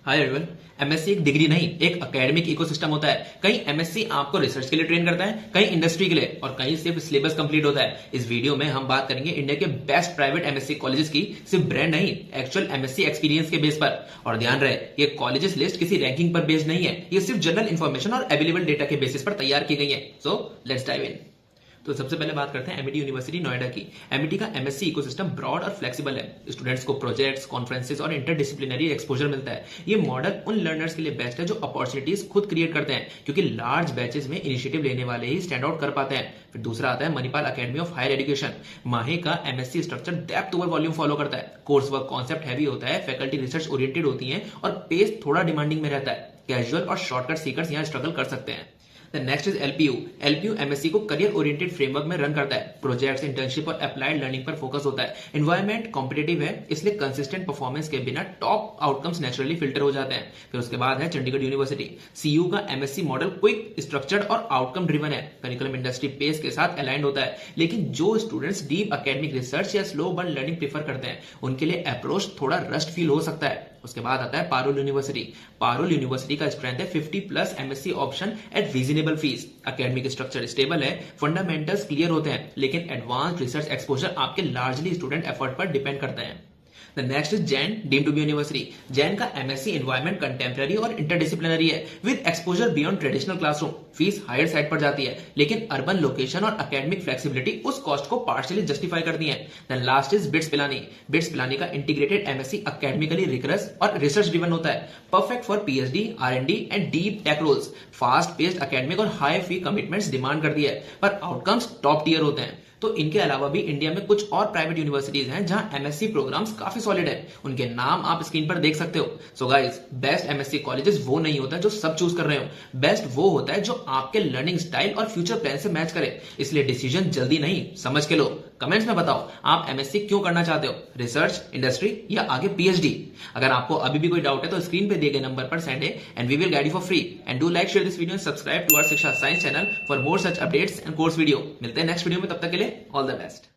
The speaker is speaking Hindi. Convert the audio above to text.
Hi everyone. एमएससी एक डिग्री नहीं, एक एकेडमिक इकोसिस्टम होता है। कहीं एमएससी आपको रिसर्च के लिए ट्रेन करता है, कहीं इंडस्ट्री के लिए, और कहीं सिर्फ सिलेबस कंप्लीट होता है। इस वीडियो में हम बात करेंगे इंडिया के बेस्ट प्राइवेट एमएससी कॉलेजेस की, सिर्फ ब्रांड नहीं, एक्चुअल एमएससी एक्सपीरियंस के बेस पर। और ध्यान रहे, ये कॉलेजेस लिस्ट किसी रैंकिंग पर बेस्ड नहीं है, ये सिर्फ जनरल इंफॉर्मेशन और अवेलेबल डेटा के बेसिस पर तैयार की गई है। So let's dive in. तो सबसे पहले बात करते हैं एमिटी यूनिवर्सिटी नोएडा की। एमिटी का एमएससी इकोसिस्टम ब्रॉड और फ्लेक्सिबल है। स्टूडेंट्स को प्रोजेक्ट्स, कॉन्फ्रेंसेस और इंटरडिसिप्लिनरी एक्सपोजर मिलता है। ये मॉडल उन लर्नर्स के लिए बेस्ट है जो अपॉर्चुनिटीज खुद क्रिएट करते हैं, क्योंकि लार्ज बैचेस में इनिशिएटिव लेने वाले ही स्टैंड आउट कर पाते हैं। फिर दूसरा आता है Manipal academy of higher education. Mahe का MSc structure depth over volume follow करता है। कोर्स वर्क कॉन्सेप्ट हैवी होता है, फैकल्टी रिसर्च ओरिएंटेड होती है और पेस थोड़ा डिमांडिंग में रहता है। कैजुअल और शॉर्टकट सीकर्स यहाँ स्ट्रगल कर सकते हैं। Next is LPU. LPU MSc को करियर ओरिएंटेड फ्रेमवर्क में रन करता है। प्रोजेक्ट्स, इंटर्नशिप और अप्लाइड लर्निंग पर फोकस होता है। एनवायरमेंट कॉम्पिटेटिव है, इसलिए कंसिस्टेंट परफॉर्मेंस के बिना टॉप आउटकम्स नेचुरली फिल्टर हो जाते हैं। फिर उसके बाद है चंडीगढ़ यूनिवर्सिटी। सीयू का एमएससी मॉडल क्विक, स्ट्रक्चर्ड और आउटकम ड्रिवन है। करिकुलम इंडस्ट्री पेस के साथ अलाइंड होता है, लेकिन जो स्टूडेंट्स डीप एकेडमिक रिसर्च या स्लो बर्न लर्निंग प्रेफर करते हैं, उनके लिए अप्रोच थोड़ा रस्ट फील हो सकता है। उसके बाद आता है पारुल यूनिवर्सिटी। पारुल यूनिवर्सिटी का स्ट्रेंथ है 50 plus MSc option at reasonable fees. Academic structure stable है, फंडामेंटल्स क्लियर होते हैं, लेकिन एडवांस रिसर्च एक्सपोजर आपके लार्जली स्टूडेंट एफर्ट पर डिपेंड करता है। The next is Jain deemed to be university. Jain का एमएससी एनवायरमेंट कंटेम्पररी और इंटरडिसिप्लिनरी है, with exposure beyond traditional classroom. Fees higher side पर जाती है, लेकिन अर्बन लोकेशन और एकेडमिक फ्लेक्सिबिलिटी उस कॉस्ट को पार्शियली जस्टिफाई करती है। Then last is BITS Pilani. BITS Pilani का इंटीग्रेटेड एमएससी एकेडमिकली रिगरस और रिसर्च ड्रिवन होता है, perfect for PhD, R and D and deep tech roles. Fast paced academic और हाई फी कमिटमेंट्स डिमांड करती है, पर आउटकम्स टॉप टियर होते हैं। तो इनके अलावा भी इंडिया में कुछ और प्राइवेट यूनिवर्सिटीज हैं जहां एमएससी प्रोग्राम्स काफी सॉलिड है। उनके नाम आप स्क्रीन पर देख सकते हो। So guys, best MSc colleges वो नहीं होता जो सब चूज कर रहे हो, बेस्ट वो होता है जो आपके लर्निंग स्टाइल और फ्यूचर प्लान से मैच करे। इसलिए डिसीजन जल्दी नहीं, समझ के लो। कमेंट्स में बताओ आप एमएससी क्यों करना चाहते हो, रिसर्च, इंडस्ट्री या आगे पीएचडी। अगर आपको अभी भी कोई डाउट है तो स्क्रीन पे दिए गए नंबर पर सेंड है and we will guide you for free. And do like, share this video and subscribe to our Shiksha science channel for more such updates and course video. मिलते हैं नेक्स्ट वीडियो में, तब तक के लिए ऑल द बेस्ट।